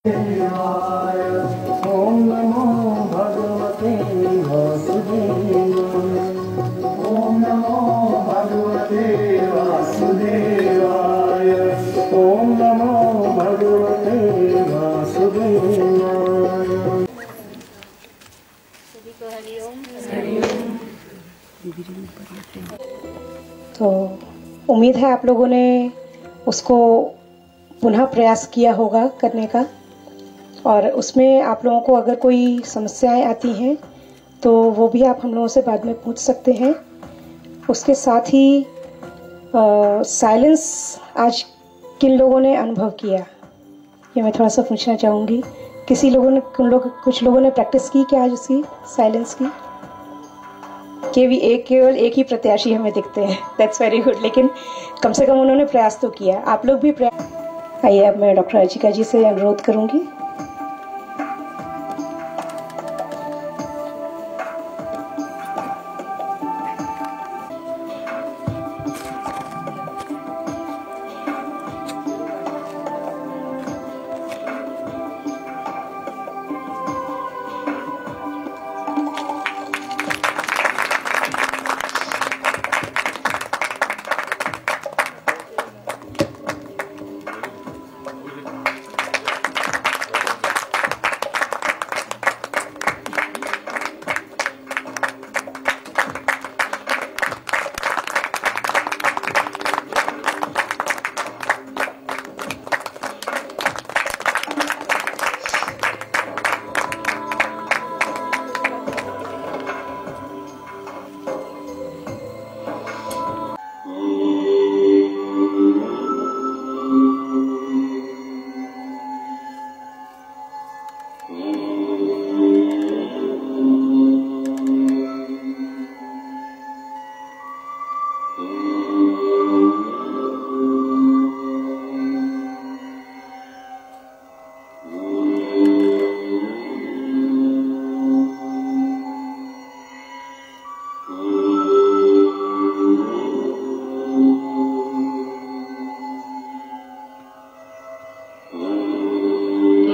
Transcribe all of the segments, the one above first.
ओम नमो भगवते वासुदेवाय। ओम नमो भगवते वासुदेवाय। ओम नमो भगवते वासुदेवाय। सभी को हरिओम। तो उम्मीद है आप लोगों ने उसको पुनः प्रयास किया होगा करने का, और उसमें आप लोगों को अगर कोई समस्याएं आती हैं तो वो भी आप हम लोगों से बाद में पूछ सकते हैं। उसके साथ ही साइलेंस आज किन लोगों ने अनुभव किया, ये मैं थोड़ा सा पूछना चाहूँगी। कुछ लोगों ने प्रैक्टिस की क्या आज उसकी साइलेंस की? केवल एक ही प्रत्याशी हमें दिखते हैं, दैट्स वेरी गुड, लेकिन कम से कम उन्होंने प्रयास तो किया। आप लोग भी प्रयास। आइए अब मैं डॉक्टर अर्चिका जी से अनुरोध करूंगी।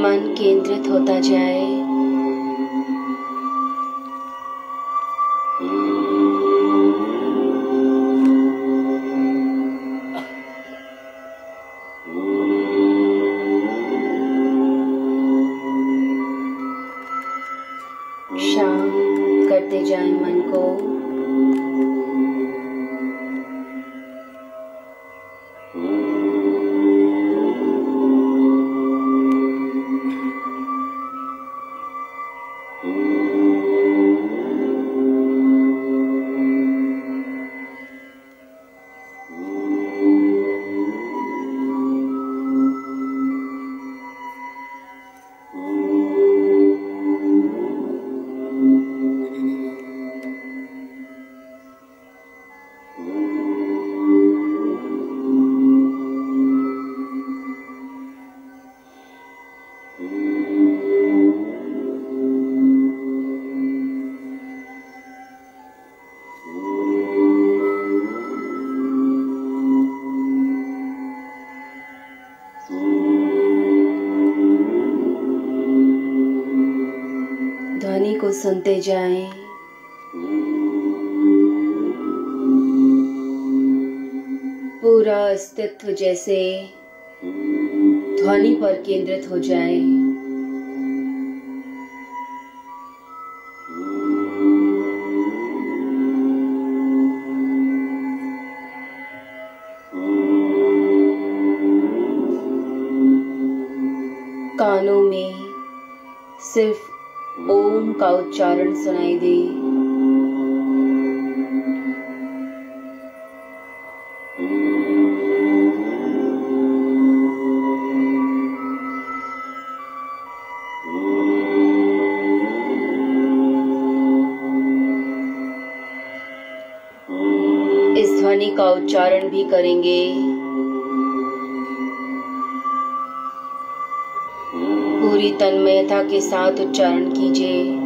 मन केंद्रित होता जाए। शांत करते जाए मन को। ध्वनि को सुनते जाएं। पूरा अस्तित्व जैसे ध्वनि पर केंद्रित हो जाए। कानों में सिर्फ ओम का उच्चारण सुनाई दे। इस ध्वनि का उच्चारण भी करेंगे। पूरी तन्मयता के साथ उच्चारण कीजिए।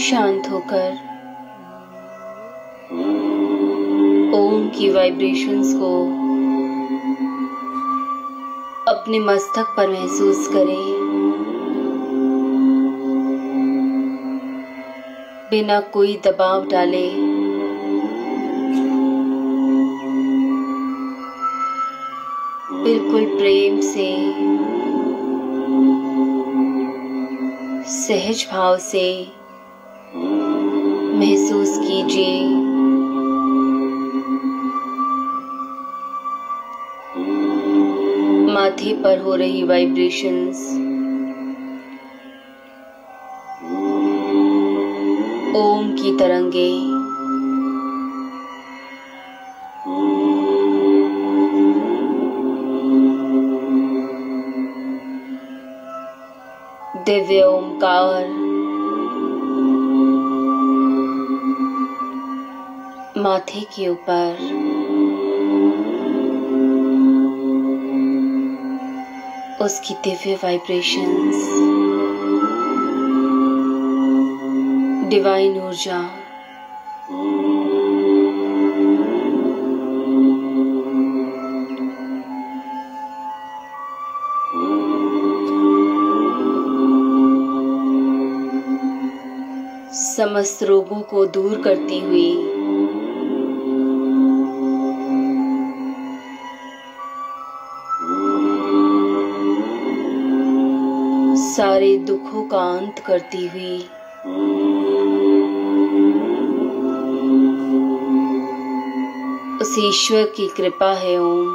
शांत होकर ओम की वाइब्रेशंस को अपने मस्तक पर महसूस करें, बिना कोई दबाव डाले। बिल्कुल प्रेम से, सहज भाव से महसूस कीजिए माथे पर हो रही वाइब्रेशंस, ओम की तरंगे दिव्य ओमकार माथे के ऊपर उसकी दिव्य वाइब्रेशंस, डिवाइन ऊर्जा समस्त रोगों को दूर करती हुई सारे दुखों का अंत करती हुई उस ईश्वर की कृपा है ओम,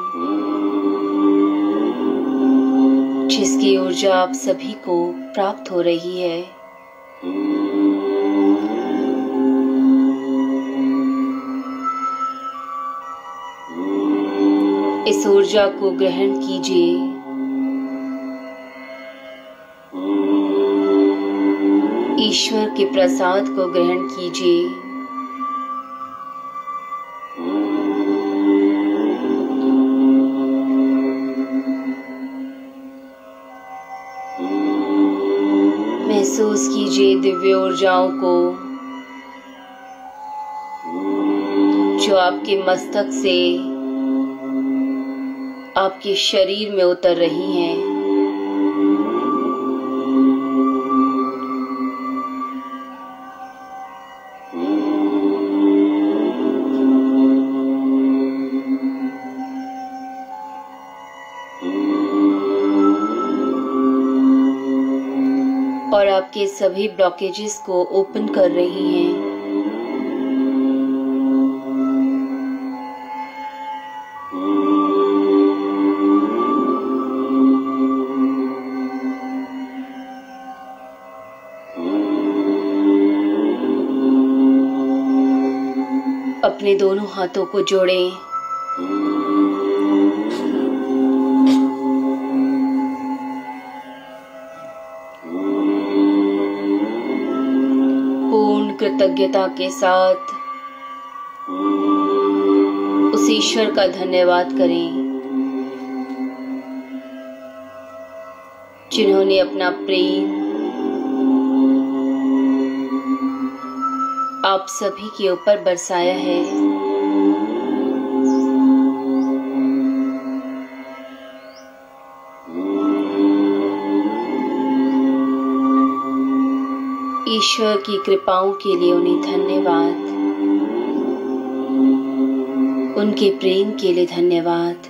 जिसकी ऊर्जा आप सभी को प्राप्त हो रही है। इस ऊर्जा को ग्रहण कीजिए। ईश्वर के प्रसाद को ग्रहण कीजिए। महसूस कीजिए दिव्य ऊर्जाओं को जो आपके मस्तक से आपके शरीर में उतर रही हैं। और आपके सभी ब्लॉकेजेस को ओपन कर रही हैं। अपने दोनों हाथों को जोड़ें। पूर्ण कृतज्ञता के साथ उस ईश्वर का धन्यवाद करें जिन्होंने अपना प्रेम आप सभी के ऊपर बरसाया है। ईश्वर की कृपाओं के लिए उन्हें धन्यवाद, उनके प्रेम के लिए धन्यवाद।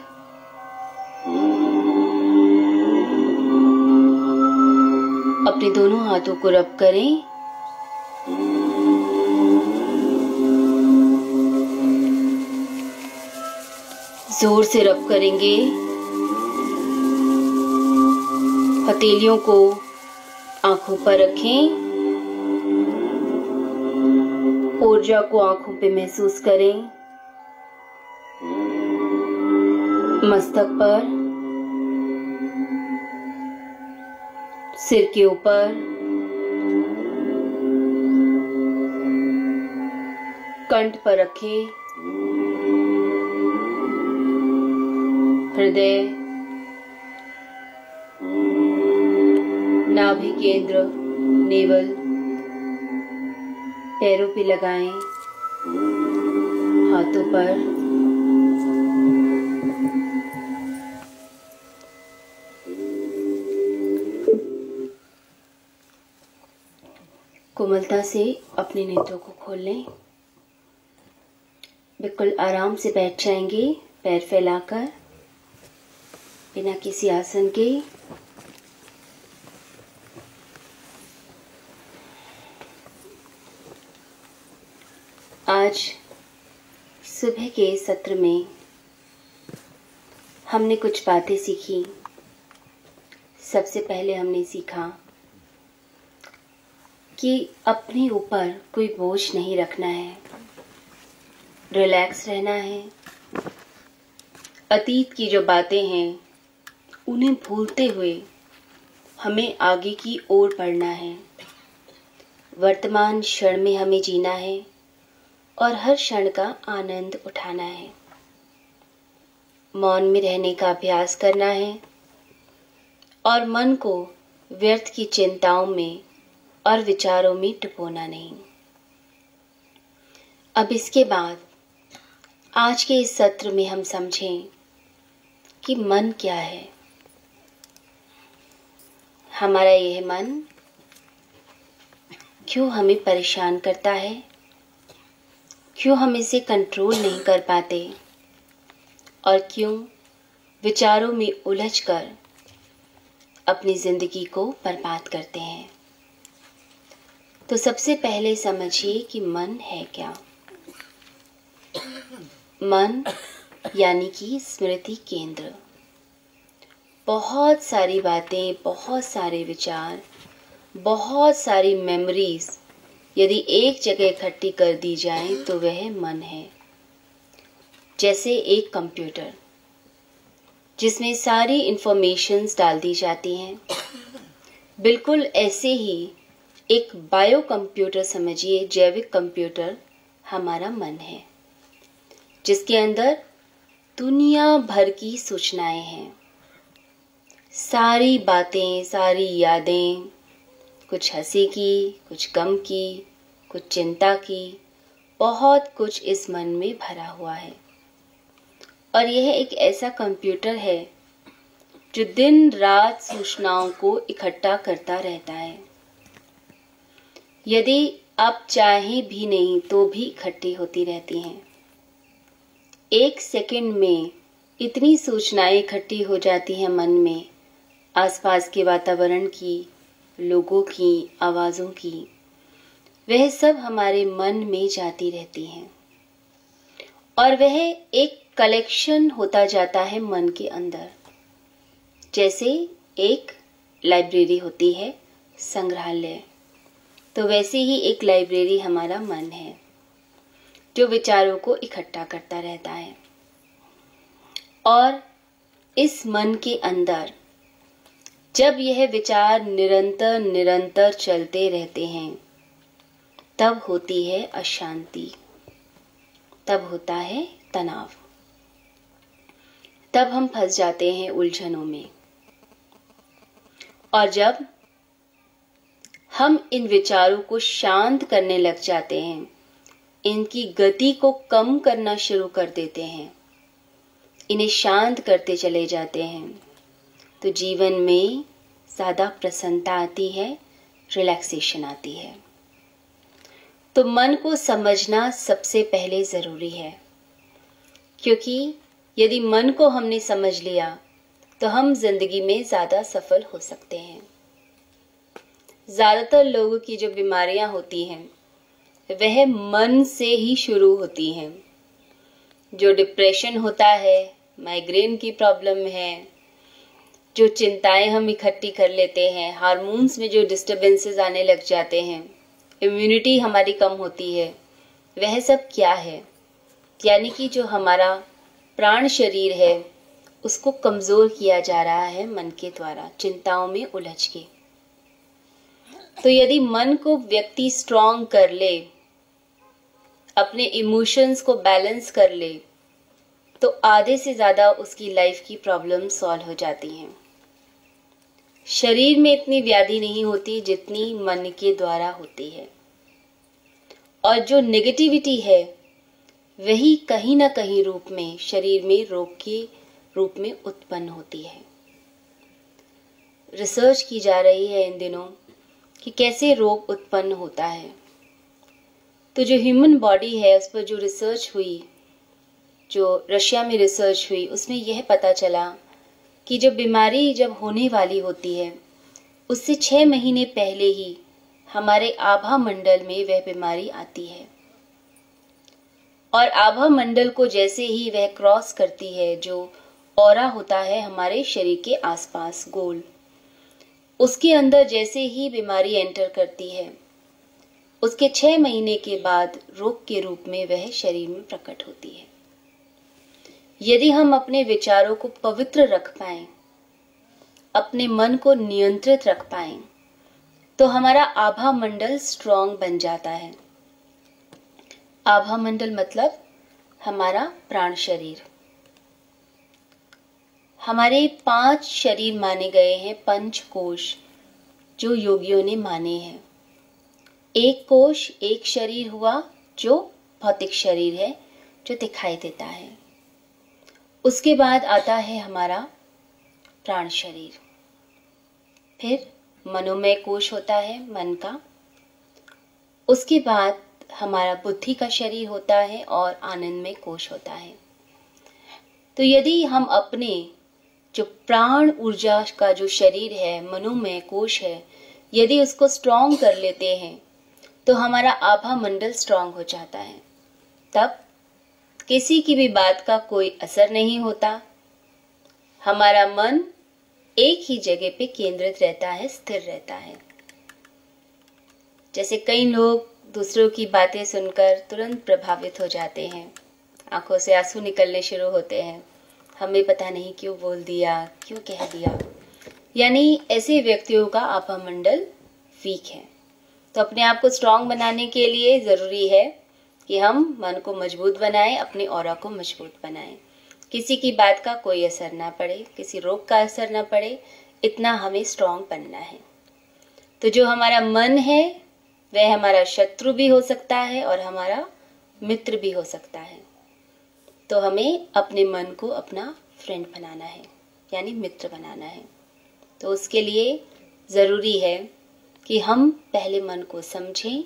अपने दोनों हाथों को रब करें। जोर से रब करेंगे। हथेलियों को आंखों पर रखें। ऊर्जा को आंखों पे महसूस करें। मस्तक पर, सिर के ऊपर, कंठ पर रखें। हृदय, नाभि केंद्र, नेवल, पैरों पे लगाएं, हाथों पर। कोमलता से अपने नेत्रों को खोल लें। बिल्कुल आराम से बैठ जाएंगे, पैर फैलाकर, बिना किसी आसन के। आज सुबह के सत्र में हमने कुछ बातें सीखी। सबसे पहले हमने सीखा कि अपने ऊपर कोई बोझ नहीं रखना है, रिलैक्स रहना है। अतीत की जो बातें हैं उन्हें भूलते हुए हमें आगे की ओर बढ़ना है। वर्तमान क्षण में हमें जीना है और हर क्षण का आनंद उठाना है। मौन में रहने का अभ्यास करना है और मन को व्यर्थ की चिंताओं में और विचारों में डुबोना नहीं। अब इसके बाद आज के इस सत्र में हम समझें कि मन क्या है। हमारा यह मन क्यों हमें परेशान करता है, क्यों हम इसे कंट्रोल नहीं कर पाते और क्यों विचारों में उलझकर अपनी जिंदगी को बर्बाद करते हैं। तो सबसे पहले समझिए कि मन है क्या। मन यानी कि स्मृति केंद्र। बहुत सारी बातें, बहुत सारे विचार, बहुत सारी मेमोरीज यदि एक जगह इकट्ठी कर दी जाए तो वह मन है। जैसे एक कंप्यूटर जिसमें सारी इंफॉर्मेशंस डाल दी जाती हैं, बिल्कुल ऐसे ही एक बायो कंप्यूटर समझिए, जैविक कंप्यूटर हमारा मन है, जिसके अंदर दुनिया भर की सूचनाएं हैं, सारी बातें, सारी यादें, कुछ हंसी की, कुछ गम की, कुछ चिंता की, बहुत कुछ इस मन में भरा हुआ है। और यह एक ऐसा कंप्यूटर है जो दिन रात सूचनाओं को इकट्ठा करता रहता है। यदि आप चाहें भी नहीं तो भी इकट्ठी होती रहती हैं। एक सेकंड में इतनी सूचनाएं इकट्ठी हो जाती हैं मन में, आसपास के वातावरण की, लोगों की, आवाज़ों की, वह सब हमारे मन में जाती रहती हैं और वह एक कलेक्शन होता जाता है मन के अंदर। जैसे एक लाइब्रेरी होती है, संग्रहालय, तो वैसे ही एक लाइब्रेरी हमारा मन है जो विचारों को इकट्ठा करता रहता है। और इस मन के अंदर जब यह विचार निरंतर निरंतर चलते रहते हैं तब होती है अशांति, तब होता है तनाव, तब हम फंस जाते हैं उलझनों में। और जब हम इन विचारों को शांत करने लग जाते हैं, इनकी गति को कम करना शुरू कर देते हैं, इन्हें शांत करते चले जाते हैं, तो जीवन में ज़्यादा प्रसन्नता आती है, रिलैक्सेशन आती है। तो मन को समझना सबसे पहले ज़रूरी है, क्योंकि यदि मन को हमने समझ लिया तो हम जिंदगी में ज़्यादा सफल हो सकते हैं। ज़्यादातर लोगों की जो बीमारियां होती हैं वह मन से ही शुरू होती हैं। जो डिप्रेशन होता है, माइग्रेन की प्रॉब्लम है, जो चिंताएं हम इकट्ठी कर लेते हैं, हार्मोन्स में जो डिस्टर्बेंसेस आने लग जाते हैं, इम्यूनिटी हमारी कम होती है, वह सब क्या है? यानी कि जो हमारा प्राण शरीर है उसको कमज़ोर किया जा रहा है मन के द्वारा, चिंताओं में उलझ के। तो यदि मन को व्यक्ति स्ट्रॉन्ग कर ले, अपने इमोशंस को बैलेंस कर ले, तो आधे से ज़्यादा उसकी लाइफ की प्रॉब्लम सॉल्व हो जाती हैं। शरीर में इतनी व्याधि नहीं होती जितनी मन के द्वारा होती है। और जो नेगेटिविटी है वही कहीं ना कहीं रूप में शरीर में रोग के रूप में उत्पन्न होती है। रिसर्च की जा रही है इन दिनों कि कैसे रोग उत्पन्न होता है। तो जो ह्यूमन बॉडी है उस पर जो रिसर्च हुई, जो रशिया में रिसर्च हुई, उसमें यह पता चला कि जब बीमारी जब होने वाली होती है उससे 6 महीने पहले ही हमारे आभा मंडल में वह बीमारी आती है। और आभा मंडल को जैसे ही वह क्रॉस करती है, जो ऑरा होता है हमारे शरीर के आसपास गोल, उसके अंदर जैसे ही बीमारी एंटर करती है, उसके 6 महीने के बाद रोग के रूप में वह शरीर में प्रकट होती है। यदि हम अपने विचारों को पवित्र रख पाएं, अपने मन को नियंत्रित रख पाएं, तो हमारा आभा मंडल स्ट्रॉन्ग बन जाता है। आभा मंडल मतलब हमारा प्राण शरीर। हमारे 5 शरीर माने गए हैं, पंच कोश जो योगियों ने माने हैं। एक कोश, एक शरीर हुआ जो भौतिक शरीर है, जो दिखाई देता है। उसके बाद आता है हमारा प्राण शरीर। फिर मनोमय कोश होता है, मन का। उसके बाद हमारा बुद्धि का शरीर होता है और आनंद में कोश होता है। तो यदि हम अपने जो प्राण ऊर्जा का जो शरीर है, मनोमय कोश है, यदि उसको स्ट्रॉन्ग कर लेते हैं तो हमारा आभा मंडल स्ट्रॉन्ग हो जाता है। तब किसी की भी बात का कोई असर नहीं होता। हमारा मन एक ही जगह पे केंद्रित रहता है, स्थिर रहता है। जैसे कई लोग दूसरों की बातें सुनकर तुरंत प्रभावित हो जाते हैं, आंखों से आंसू निकलने शुरू होते हैं, हमें पता नहीं क्यों बोल दिया, क्यों कह दिया। यानी ऐसे व्यक्तियों का आभा मंडल वीक है। तो अपने आप को स्ट्रांग बनाने के लिए जरूरी है कि हम मन को मजबूत बनाएं, अपने ऑरा को मजबूत बनाएं। किसी की बात का कोई असर ना पड़े, किसी रोग का असर ना पड़े, इतना हमें स्ट्रांग बनना है। तो जो हमारा मन है वह हमारा शत्रु भी हो सकता है और हमारा मित्र भी हो सकता है। तो हमें अपने मन को अपना फ्रेंड बनाना है, यानी मित्र बनाना है। तो उसके लिए जरूरी है कि हम पहले मन को समझें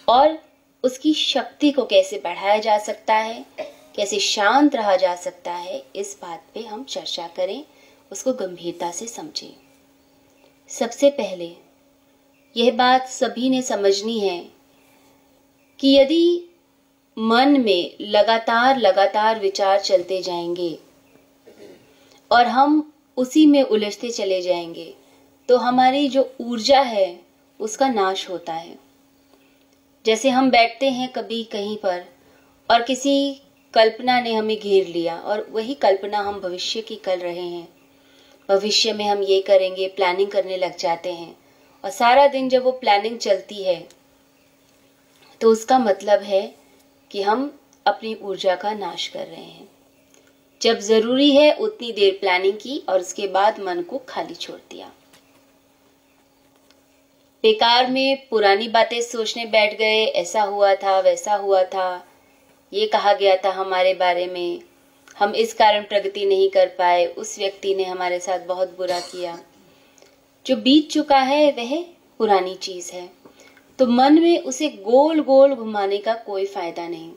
और उसकी शक्ति को कैसे बढ़ाया जा सकता है, कैसे शांत रहा जा सकता है, इस बात पे हम चर्चा करें, उसको गंभीरता से समझें। सबसे पहले यह बात सभी ने समझनी है कि यदि मन में लगातार विचार चलते जाएंगे और हम उसी में उलझते चले जाएंगे तो हमारी जो ऊर्जा है उसका नाश होता है। जैसे हम बैठते हैं कभी कहीं पर और किसी कल्पना ने हमें घेर लिया और वही कल्पना हम भविष्य की कर रहे हैं। भविष्य में हम ये करेंगे, प्लानिंग करने लग जाते हैं और सारा दिन जब वो प्लानिंग चलती है तो उसका मतलब है कि हम अपनी ऊर्जा का नाश कर रहे हैं। जब जरूरी है उतनी देर प्लानिंग की और उसके बाद मन को खाली छोड़ दिया। बेकार में पुरानी बातें सोचने बैठ गए, ऐसा हुआ था, वैसा हुआ था, ये कहा गया था हमारे बारे में, हम इस कारण प्रगति नहीं कर पाए, उस व्यक्ति ने हमारे साथ बहुत बुरा किया। जो बीत चुका है वह पुरानी चीज है, तो मन में उसे गोल गोल घुमाने का कोई फायदा नहीं।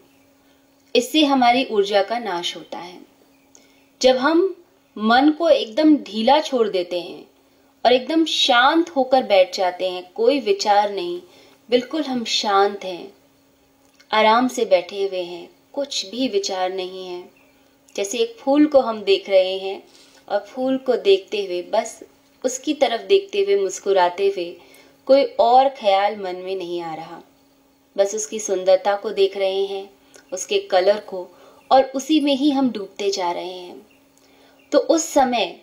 इससे हमारी ऊर्जा का नाश होता है। जब हम मन को एकदम ढीला छोड़ देते हैं और एकदम शांत होकर बैठ जाते हैं, कोई विचार नहीं, बिल्कुल हम शांत हैं, आराम से बैठे हुए हैं, कुछ भी विचार नहीं है। जैसे एक फूल को हम देख रहे हैं और फूल को देखते हुए, बस उसकी तरफ देखते हुए, मुस्कुराते हुए, कोई और ख्याल मन में नहीं आ रहा, बस उसकी सुंदरता को देख रहे हैं, उसके कलर को, और उसी में ही हम डूबते जा रहे हैं। तो उस समय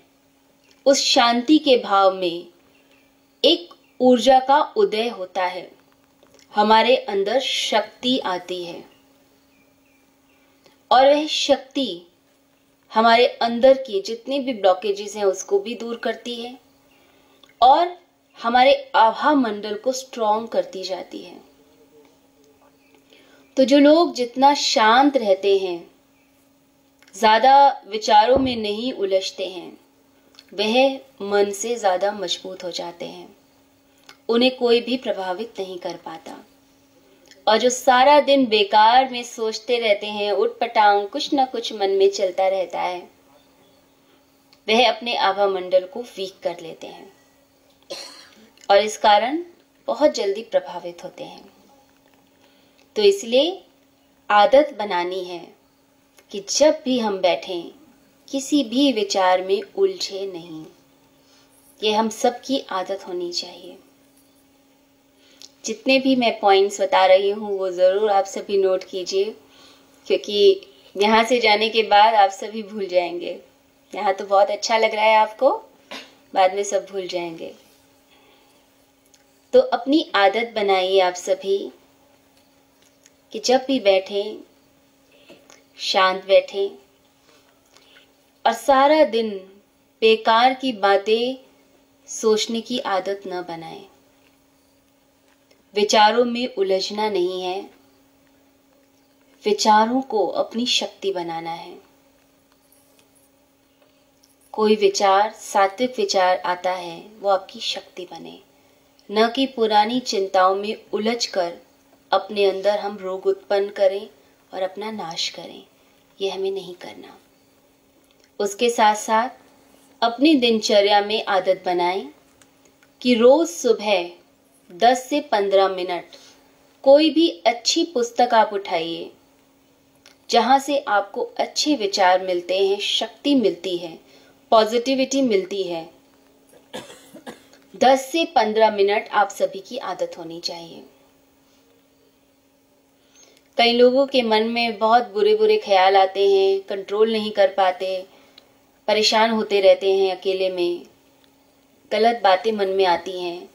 उस शांति के भाव में एक ऊर्जा का उदय होता है, हमारे अंदर शक्ति आती है और वह शक्ति हमारे अंदर की जितनी भी ब्लॉकेजेस हैं उसको भी दूर करती है और हमारे आभा मंडल को स्ट्रॉन्ग करती जाती है। तो जो लोग जितना शांत रहते हैं, ज्यादा विचारों में नहीं उलझते हैं, वह मन से ज्यादा मजबूत हो जाते हैं, उन्हें कोई भी प्रभावित नहीं कर पाता। और जो सारा दिन बेकार में सोचते रहते हैं, उटपटांग कुछ ना कुछ मन में चलता रहता है, वह अपने आभा मंडल को वीक कर लेते हैं और इस कारण बहुत जल्दी प्रभावित होते हैं। तो इसलिए आदत बनानी है कि जब भी हम बैठें किसी भी विचार में उलझे नहीं। ये हम सबकी आदत होनी चाहिए। जितने भी मैं पॉइंट्स बता रही हूँ वो ज़रूर आप सभी नोट कीजिए, क्योंकि यहाँ से जाने के बाद आप सभी भूल जाएंगे। यहाँ तो बहुत अच्छा लग रहा है आपको, बाद में सब भूल जाएंगे। तो अपनी आदत बनाइए आप सभी कि जब भी बैठें शांत बैठें और सारा दिन बेकार की बातें सोचने की आदत न बनाएं। विचारों में उलझना नहीं है, विचारों को अपनी शक्ति बनाना है। कोई विचार सात्विक विचार आता है वो आपकी शक्ति बने, न कि पुरानी चिंताओं में उलझकर अपने अंदर हम रोग उत्पन्न करें और अपना नाश करें, ये हमें नहीं करना। उसके साथ साथ अपनी दिनचर्या में आदत बनाएं कि रोज सुबह 10 से 15 मिनट कोई भी अच्छी पुस्तक आप उठाइए, जहां से आपको अच्छे विचार मिलते हैं, शक्ति मिलती है, पॉजिटिविटी मिलती है। 10 से 15 मिनट आप सभी की आदत होनी चाहिए। कई लोगों के मन में बहुत बुरे बुरे ख्याल आते हैं, कंट्रोल नहीं कर पाते, परेशान होते रहते हैं, अकेले में गलत बातें मन में आती हैं।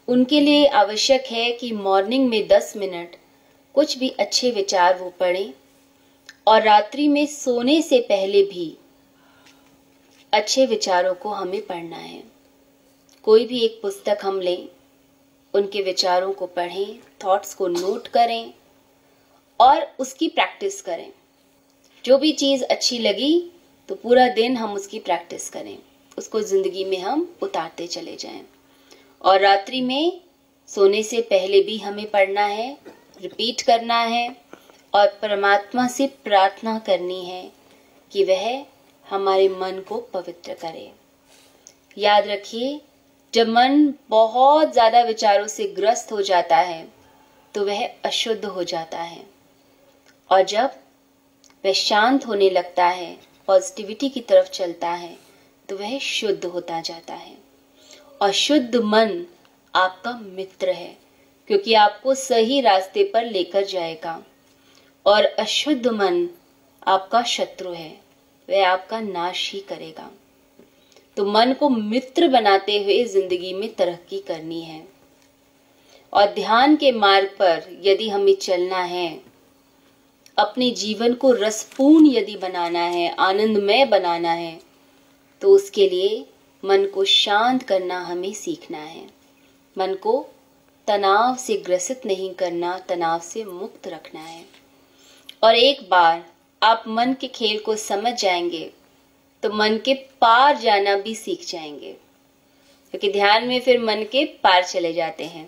उनके लिए आवश्यक है कि मॉर्निंग में 10 मिनट कुछ भी अच्छे विचार वो पढ़ें और रात्रि में सोने से पहले भी अच्छे विचारों को हमें पढ़ना है। कोई भी एक पुस्तक हम लें, उनके विचारों को पढ़ें, थॉट्स को नोट करें और उसकी प्रैक्टिस करें। जो भी चीज़ अच्छी लगी तो पूरा दिन हम उसकी प्रैक्टिस करें, उसको जिंदगी में हम उतारते चले जाएं। और रात्रि में सोने से पहले भी हमें पढ़ना है, रिपीट करना है और परमात्मा से प्रार्थना करनी है कि वह हमारे मन को पवित्र करे। याद रखिए, जब मन बहुत ज्यादा विचारों से ग्रस्त हो जाता है तो वह अशुद्ध हो जाता है, और जब वह शांत होने लगता है, पॉजिटिविटी की तरफ चलता है, तो वह शुद्ध होता जाता है। और शुद्ध मन आपका मित्र है, क्योंकि आपको सही रास्ते पर लेकर जाएगा। और अशुद्ध मन आपका शत्रु है, वह आपका नाश ही करेगा। तो मन को मित्र बनाते हुए जिंदगी में तरक्की करनी है। और ध्यान के मार्ग पर यदि हमें चलना है, अपने जीवन को रसपूर्ण यदि बनाना है, आनंदमय बनाना है, तो उसके लिए मन को शांत करना हमें सीखना है। मन को तनाव से ग्रसित नहीं करना, तनाव से मुक्त रखना है। और एक बार आप मन के खेल को समझ जाएंगे तो मन के पार जाना भी सीख जाएंगे, क्योंकि ध्यान में फिर मन के पार चले जाते हैं,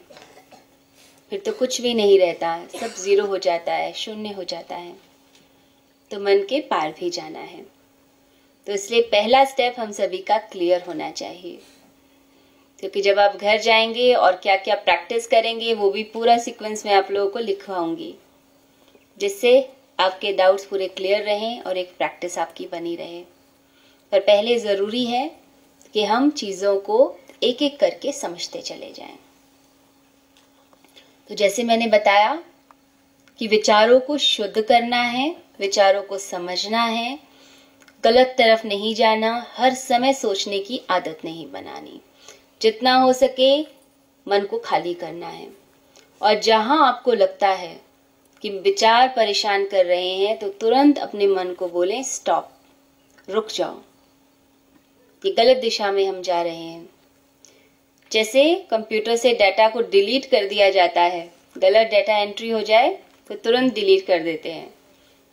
फिर तो कुछ भी नहीं रहता, सब जीरो हो जाता है, शून्य हो जाता है। तो मन के पार भी जाना है। तो इसलिए पहला स्टेप हम सभी का क्लियर होना चाहिए, क्योंकि जब आप घर जाएंगे और क्या क्या प्रैक्टिस करेंगे वो भी पूरा सीक्वेंस में आप लोगों को लिखवाऊंगी, जिससे आपके डाउट्स पूरे क्लियर रहें और एक प्रैक्टिस आपकी बनी रहे। पर पहले ज़रूरी है कि हम चीज़ों को एक एक करके समझते चले जाएं। तो जैसे मैंने बताया कि विचारों को शुद्ध करना है, विचारों को समझना है, गलत तरफ नहीं जाना, हर समय सोचने की आदत नहीं बनानी, जितना हो सके मन को खाली करना है। और जहां आपको लगता है कि विचार परेशान कर रहे हैं तो तुरंत अपने मन को बोलें, स्टॉप, रुक जाओ, ये गलत दिशा में हम जा रहे हैं। जैसे कंप्यूटर से डाटा को डिलीट कर दिया जाता है, गलत डाटा एंट्री हो जाए तो तुरंत डिलीट कर देते हैं,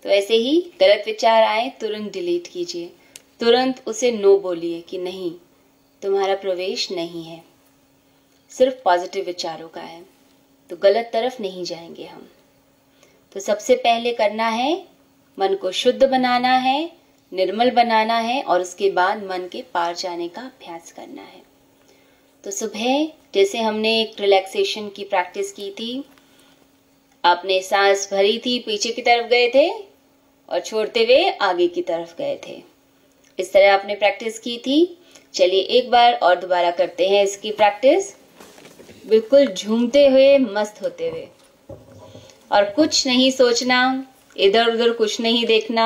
तो ऐसे ही गलत विचार आए तुरंत डिलीट कीजिए, तुरंत उसे नो बोलिए कि नहीं, तुम्हारा प्रवेश नहीं है, सिर्फ पॉजिटिव विचारों का है, तो गलत तरफ नहीं जाएंगे हम। तो सबसे पहले करना है, मन को शुद्ध बनाना है, निर्मल बनाना है, और उसके बाद मन के पार जाने का अभ्यास करना है। तो सुबह जैसे हमने एक रिलैक्सेशन की प्रैक्टिस की थी, आपने सांस भरी थी, पीछे की तरफ गए थे और छोड़ते हुए आगे की तरफ गए थे, इस तरह आपने प्रैक्टिस की थी। चलिए एक बार और दोबारा करते हैं इसकी प्रैक्टिस, बिल्कुल झूमते हुए, मस्त होते हुए, और कुछ नहीं सोचना, इधर उधर कुछ नहीं देखना।